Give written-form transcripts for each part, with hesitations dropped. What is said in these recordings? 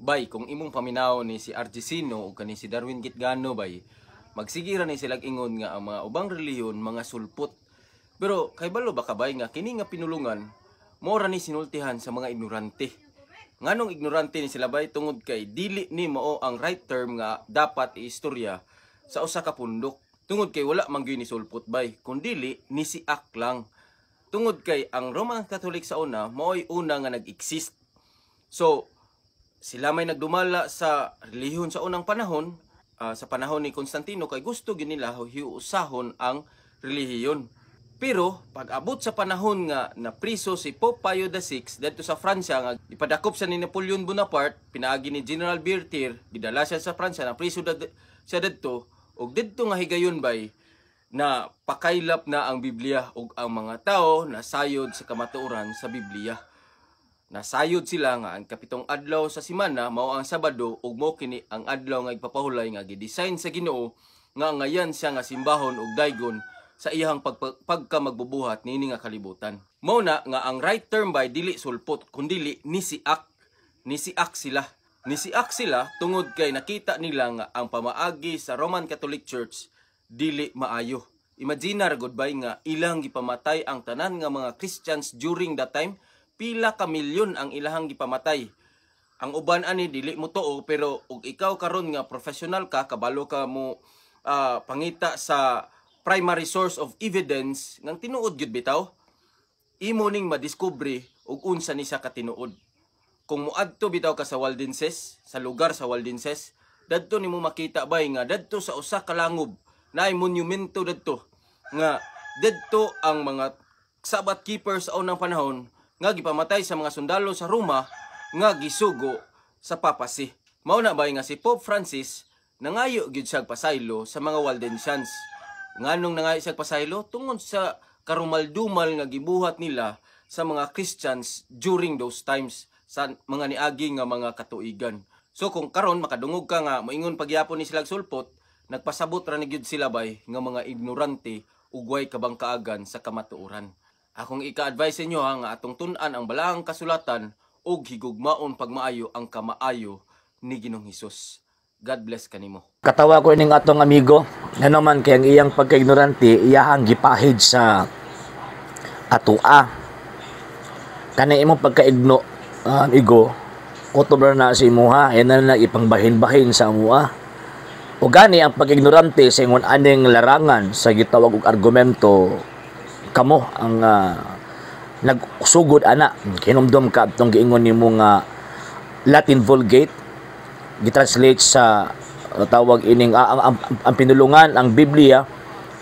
Bay, kung imong paminaw ni si Argesino o kani si Darwin Gitgano bay, magsigira ni silang ingon nga ang mga ubang reliyon mga sulpot. Pero kay balo ba kabay nga kini nga pinulungan mora ni sinultihan sa mga ignorante. Nganong ignorante ni sila bay tungod kay dili ni mao ang right term nga dapat iistorya sa usa ka pundok. Tungod kay wala man gyud ni sulpot bay, kun dili ni siak lang. Tungod kay ang Roman Catholic sa una mao'y una nga nag-exist. So sila may nagdumala sa relihiyon sa unang panahon, sa panahon ni Constantino kay gusto ginila hiusahon ang relihiyon. Pero pag abot sa panahon nga napriso si Pope Pio VI dito sa Pransya nga ipadakop sa ni Napoleon Bonaparte, pinaagi ni General Berthier, gidala siya sa Pransya, napriso siya dito ug didto nga higayon bay na pakaylap na ang Biblia ug ang mga tao nasayod sa kamatuoran sa Biblia. Nasayod sila nga ang kapitong adlaw sa semana mao ang Sabado ug mao kini ang adlaw nga ipapahulay nga gidesign sa Ginoo nga ngayan siya nga simbahon ug daygon sa iyang pagka magbubuhat nini nga kalibutan. Mao na nga ang right term by dili sulpot kundi nisiak. Nisiak sila. Nisiak sila tungod kay nakita nila nga ang pamaagi sa Roman Catholic Church dili maayo. Imagine ra gud bay nga ilang gipamatay ang tanan nga mga Christians during that time. Pila ka milyon ang ilahang gipamatay. Ang uban ani dili mo tuo pero ug ikaw karon nga professional ka, kabalo ka mo pangita sa primary source of evidence ngang tinuod gyud bitaw, imo ning madiskubre ug unsa ni siya katinuod. Kung moadto bitaw ka sa Waldenses, sa lugar sa Waldenses, dadto nimo makita bay nga dadto sa usa ka langob naay monumento dadto nga dadto ang mga Sabbath keepers sa unang panahon nga gipamatay sa mga sundalo sa Roma nga gisugo sa papasi. Mao na bay nga si Pope Francis nangayo gyud siya pasaylo sa mga Waldensians. Nganong nangayo siya pasaylo tungod sa karumaldumal nga gibuhat nila sa mga Christians during those times sa mga niagi nga mga katuigan. So kung karon makadungog ka nga moingon pagyapon ni sila sulpot, nagpasabot ra ni gyud sila bay nga mga ignorante ug way kabangkaagan sa kamatuoran. Akong ika-advise inyo nga atong tun-an ang balaang kasulatan ug higugmaon pagmaayo ang kamaayo ni Ginoong Hesus. God bless kanimo. Katawa ko ning atong amigo, na naman kay ang iyang pagka-ignorante iyahang gipahid sa atua. Kanay imong pagka-igno igo, kutob na si imuha, yan na ipangbahin-bahin sa amuha. O gani ang pag-ignorante sa ingon aning larangan sa gitawag og argumento kamo ang nagsugod ana kinumdum ka atong giingon nimo nga Latin Vulgate gitranslate sa tawag ining ang pinulungan ang Biblia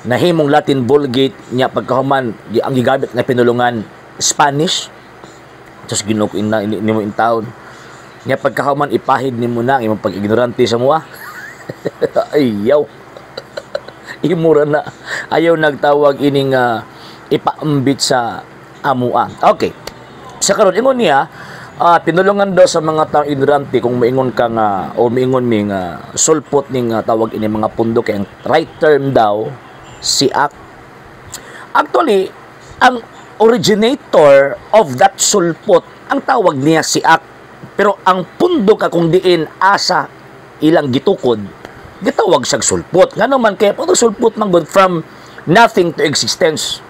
nahimong Latin Vulgate nya pagkahuman ang gigamit nga pinulungan Spanish just ginukin na nimo in town nya pagkahuman ipahid nimo na imong pag-ignorante sa mua ayaw imura na ayaw nagtawag ining ipaambit sa amua. Okay. Sa karon ingon niya, pinulungan daw sa mga taong ignorante kung maingon ka nga o maingon mi nga sulpot ning tawag ini mga pundok kay ang right term daw siak. Actually, ang originator of that sulpot ang tawag niya siak. Pero ang pundok kung diin asa ilang gitukod, gitawag siyang sulpot. Ngano man kay pag sulpot man good from nothing to existence.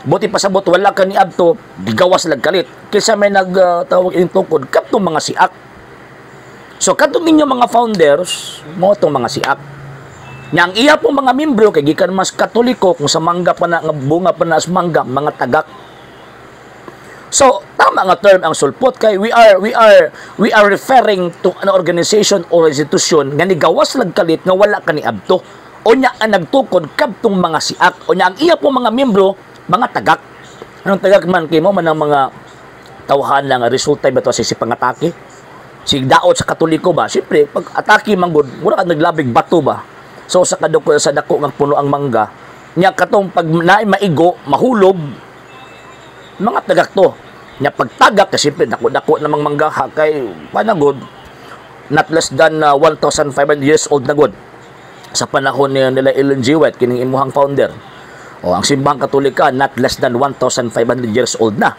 Buti pasabot wala ka ni adto gigawas lag kalit kaysa may nagtawag ining tukod kadtong mga siak. So kadtong ninyo mga founders mo tong mga siak. Nya ang iya pong mga membro kay gikan mas Katoliko kung sa mangga pa na nga bunga pa na as mangga mga tagak. So tama nga term ang sulpot kay we are referring to an organization or institution nga nigawas lag kalit nga wala ka ni adto. O nya ang nagtukod kadtong mga siak. O nya ang iya pong mga membro mga tagak. Anong tagak man kay mo man ang mga tawhan lang resulta ba to si pangatake? Si daot sa Katoliko ba? Siyempre, pag atake man gud, mura ka naglabig bato ba? So sa kadako sa dako nga puno ang mangga, nya katong pag naay maigo, mahulog mga tagak to. Nya pag tagak kasi siyempre dako-dako namang mangga kay panagod not less than 1,500 years old na gud. Sa panahon nila Ellen G. White kining imuhang founder. O ang simbahang Katolika not less than 1,500 years old na.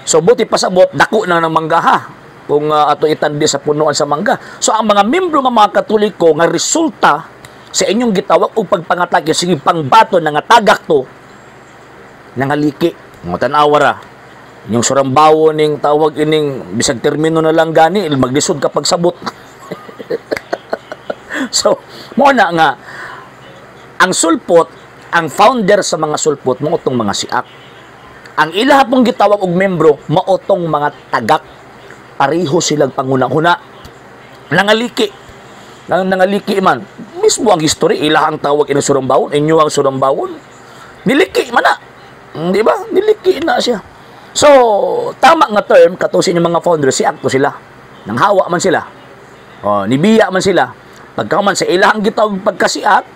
So buti pasabot dako na ng manggaha. kung ato itandi sa punuan sa mangga. So ang mga membro nga mga Katoliko nga resulta sa inyong gitawag o pagpangatake sige pangbato nga tagak to nangaliki mo tan-awara yung surambawo ning tawag ining bisag termino na lang gani maglisod kapag sabot. So mo na nga ang sulpot, ang founder sa mga sulpot mo utong mga siak. Ang ilaha pong gitawag og membro mao tong mga tagak. Pareho silang pangunahuna. Nangaliki man. Mismo ang history ilaha ang tawag ini surumbawon, inyo ang surumbawon. Niliki man na. Di ba? Niliki na siya. So, tama nga term, katusin yung mga founders, si akto sila. Nanghawa man sila. Nibiya man sila. Pagkaman sa ilahang gitawag pagkasiak,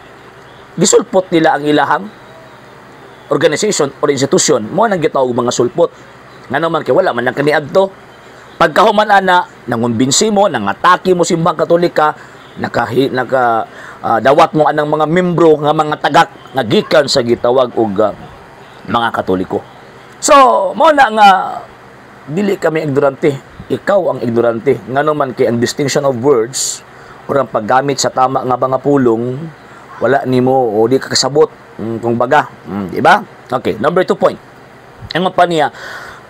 gisulpot nila ang ilahang organization or institution. Mo nang gitawag mga sulpot. Nga naman kay wala man nang kaniadto. Pagkahuman ana, nangumbinsi mo, nangatake mo simbang Katolika, dawat mo anang mga membro nga mga tagak nga gikan sa gitawag og mga Katoliko. So, mo na nga dili kami ignorante, ikaw ang ignorante. Ngano man kay ang distinction of words o ang paggamit sa tama nga mga pulong wala nimo o di ka kasabot kung baga, di ba? Okay, number 2 point. Ang pa niya,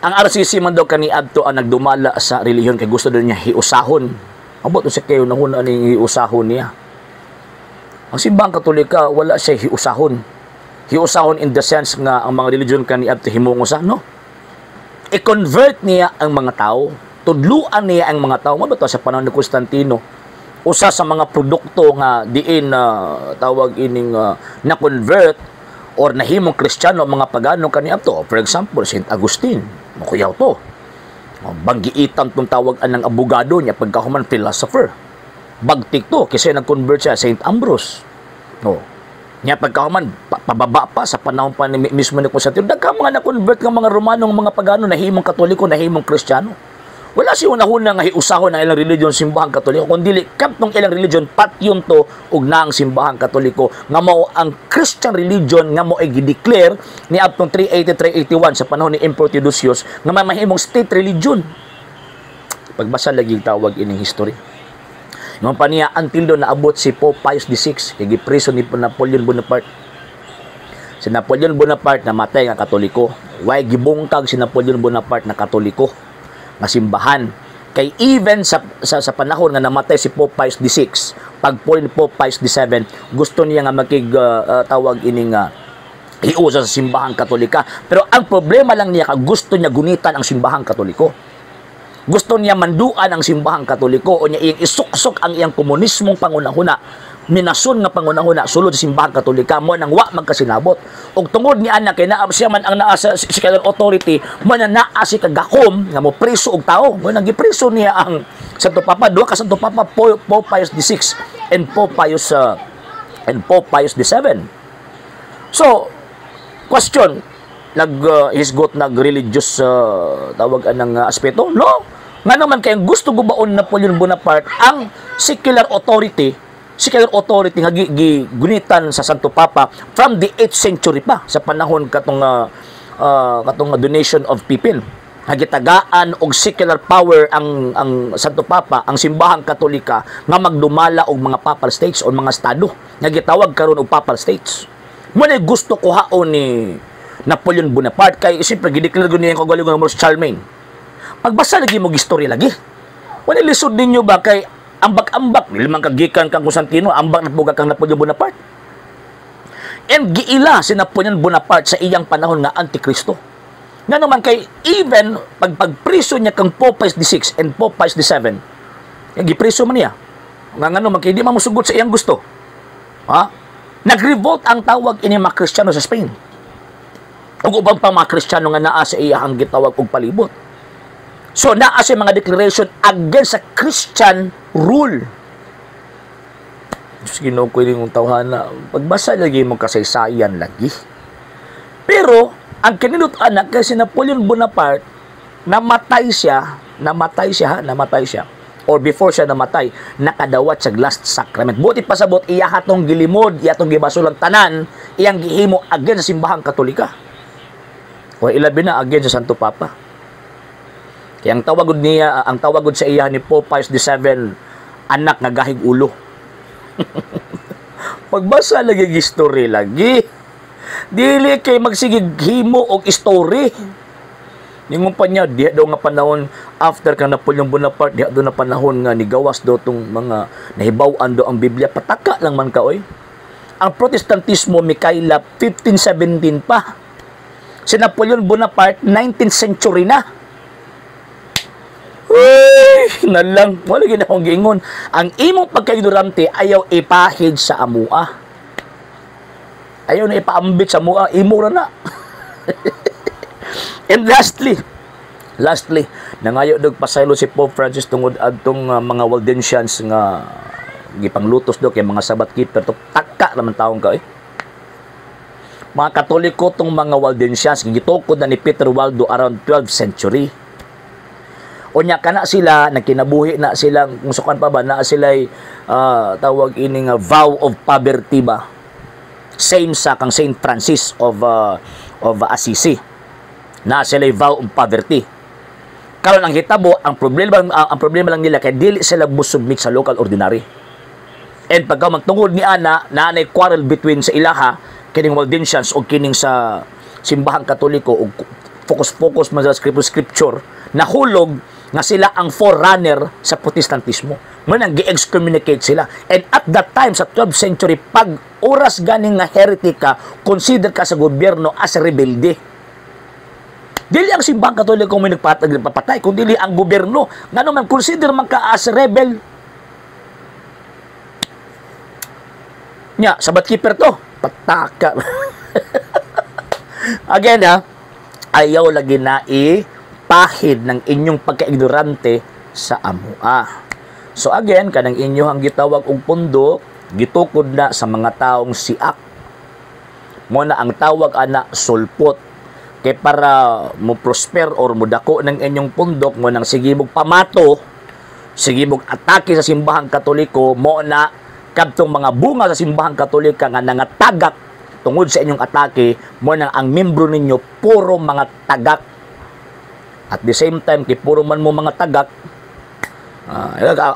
ang RCC man daw kaniadto ang nagdumala sa relihiyon kay gusto daw niya hiusahon. Abot sa kayo nahuna ning hiusahon niya. Ang simbang Katolika wala siya hiusahon. Hiusahon in the sense nga ang mga religion kaniadto himungo sa no. I-convert niya ang mga tao, tudluan niya ang mga tao. Mabato sa panahon ni Constantino, usa sa mga produkto nga diin tawag ining na-convert or nahimong Kristiyano mga pagano kaniadto. For example, Saint Agustin, makuyaw to. Banggiitan tong tawag ng abogado niya pagkahuman philosopher. Bagtik to kasi nag-convert siya Saint Ambrose. No. Nya pagkahuman pababa pa sa panahon pa ni mismo ni Constantino, dagka mga na-convert nga mga Romanong mga pagano nahimong Katoliko, nahimong Kristiyano. Wala si unahuna nga hiusahon ang ilang religion simbahang Katoliko, kundi kaptong ilang religion patyon to ug naang simbahang Katoliko nga mao ang Christian religion nga mo ay gideclare ni adtong 380-381 sa panahon ni Emperor Theodosius nga may mahimong state religion. Pagbasa lagi tawag ining history. Nung pa niya until do naabot si Pope Pius VI kay gipreso ni Napoleon Bonaparte. Si Napoleon Bonaparte namatay nga Katoliko. Way gibungkag si Napoleon Bonaparte na Katoliko nga simbahan. Kay even sa panahon nga namatay si Pope Pius VI, pagpuin ni Pope Pius VII, gusto niya nga tawag ining hiusa sa simbahang Katolika. Pero ang problema lang niya gusto niya gunitan ang simbahang Katoliko. Gusto niya manduan ang simbahang Katoliko o niya iyang isuksok ang iyang komunismong pangunahuna. Minason nga pangunahuna sulod sa simbahang Katolika mo nang wa magkasinabot. Og tungod ni ana kay naa siya man ang naa sa secular authority, mo na naa si kagakom nga mo preso og tao. Mo nang gipreso niya ang Santo Papa, duha ka Santo Papa, Pope Pius VI and Pope Pius VII. So, question, hisgot nag-religious tawag anang aspeto? No. Nga naman kay gusto gubaon Napoleon Bonaparte ang secular authority nga gunitan sa Santo Papa from the 8th century pa sa panahon katong donation of people. Nagitagaan og secular power ang Santo Papa, ang simbahang Katolika nga magdumala og mga papal states o mga estado. Nagitawag karon og papal states. Mo na gusto ko haon ni Napoleon Bonaparte kay siyempre gideclare ko niya ang kagalingon ng Charlemagne. Pagbasa lagi mo history lagi. Wala lisod ninyo ba kay ambak-ambak limang kagikan kang Constantino, ambak na buga kang Napoleon Bonaparte. And giila si Napoleon Bonaparte sa iyang panahon nga antikristo. Nga naman kay even pagpriso niya kang Pope Pius VI and Pope Pius VII, gipriso man niya. Nga naman kay di man mosugot sa iyang gusto. Ha? Nag-revolt ang tawag ini mga Kristiyano sa Spain. Ug ubang pa mga Kristiyano nga naa sa iyang gitawag og palibot. So naa sa mga declaration against sa Christian rule. Diyos Ginoo ko yung tawhana. Pagbasa lagi mo kasaysayan lagi. Pero ang kinilot anak kay si Napoleon Bonaparte namatay siya. Or before siya namatay, nakadawat sa last sacrament. Buti pasabot iya hatong gilimod, iya hatong gibasulang tanan, iyang gihimo against sa simbahang Katolika. O ilabi na against sa Santo Papa. Kaya ang tawagod sa iya ni Pope Pius VII, anak nga gahig ulo. Pagbasa lagi history lagi. Dili kay magsigig himo og story. Ningon pa niya, diha daw nga panahon after kang Napoleon Bonaparte, diha daw na panahon nga nigawas daw tong mga nahibaw-an daw ang Biblia. Pataka lang man ka, oy. Ang Protestantismo, Mikaela, 1517 pa. Si Napoleon Bonaparte, 19th century na. Uy, nalang. Wala gina akong giingon. Ang imong pagka-ignorante, ayaw ipahid sa amua. Ayaw na ipaambit sa amua, imo ra na. And lastly, nangayo dog pasaylo si Pope Francis tungod adtong mga Waldensians nga gipanglutos do kay mga Sabbath keeper to taka naman taong ka mga Katoliko tong mga Waldensians gitukod na ni Peter Waldo around 12th century. Unya kana sila nagkinabuhi na sila kung sukan pa ba na sila tawag ini nga vow of poverty ba, same sa kang Saint Francis of Assisi na sila vow of poverty. Karon ang hitabo, ang problema lang nila kay dili sila musubmit sa local ordinary. And pagka magtungod ni ana naanay quarrel between sa ilaha kining Waldensians o kining sa simbahang Katoliko o focus man sa scripture nahulog nga sila ang forerunner sa Protestantismo. Mo nang gi-excommunicate sila. And at that time sa 12th century pag oras ganing nga heretic ka, consider ka sa gobyerno as rebelde. Dili ang simbahang Katoliko may nagpapatay, kundi dili ang gobyerno. Ngano man consider man ka as rebel. Nya, Sabbath keeper to. Pataka. Again ayaw lagi na pahid ng inyong pagka-ignorante sa amua. So again, kanang inyo ang gitawag og pundo, gitukod na sa mga taong siak. Mo na ang tawag ana sulpot. Kay para mo prosper or mo dako ng inyong pundok mo nang sige mog pamato, sige mog atake sa simbahang Katoliko, mo na kadtong mga bunga sa simbahang Katolika nga nangatagak tungod sa inyong atake, mo na ang membro ninyo puro mga tagak. At the same time, kay puro man mo mga tagak,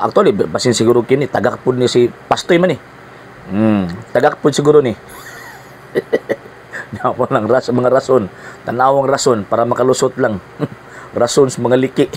actually, basin siguro kini, tagak po ni si Pastoy man tagak po siguro ni. Walang mga rason, tanawang rason, para makalusot lang. Rason sa mga liki.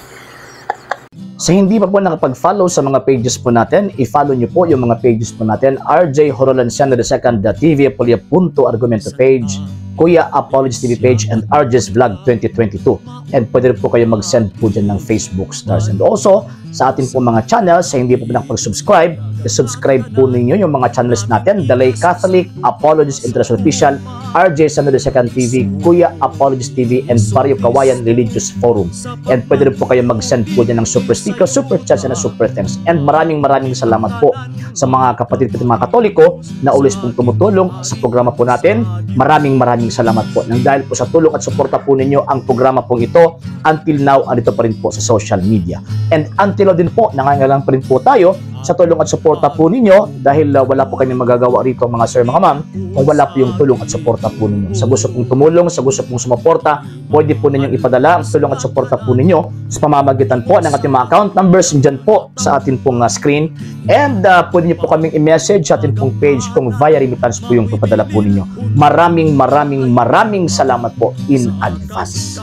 Sa hindi pa po nakapag-follow sa mga pages po natin, i-follow nyo po yung mga pages po natin, RJ Horolanciano II, TV Apolia Punto Argumento page, Kuya Apologies TV page, and RJ's Vlog 2022. And pwede rin po kayo mag-send po dyan ng Facebook stars. And also, sa atin po mga channels, sa hindi po nakapag-subscribe, i-subscribe po ninyo yung mga channels natin, The Lay Catholic, Apologies International Official, RJ Sano II TV, Kuya Apologies TV, and Barrio Kawayan Religious Forum. And pwede rin po kayo mag-send po dyan ng super sticker, super chats, and super thanks. And maraming salamat po sa mga kapatid at mga Katoliko na ulis pong tumutulong sa programa po natin. Maraming salamat po. Nang dahil po sa tulong at suporta po ninyo, ang programa pong ito, until now, andito pa rin po sa social media. And until now din po, nangangailangan pa rin po tayo sa tulong at suporta po ninyo dahil wala po kami magagawa rito mga sir, mga ma'am, kung wala po yung tulong at suporta po ninyo. Sa gusto pong tumulong, sa gusto pong sumuporta, pwede po ninyong ipadala ang tulong at suporta po ninyo sa pamamagitan po ng ating mga account numbers dyan po sa ating pong screen. And pwede nyo po kaming i-message sa ating pong page kung via remittance po yung papadala po ninyo. Maraming salamat po in advance.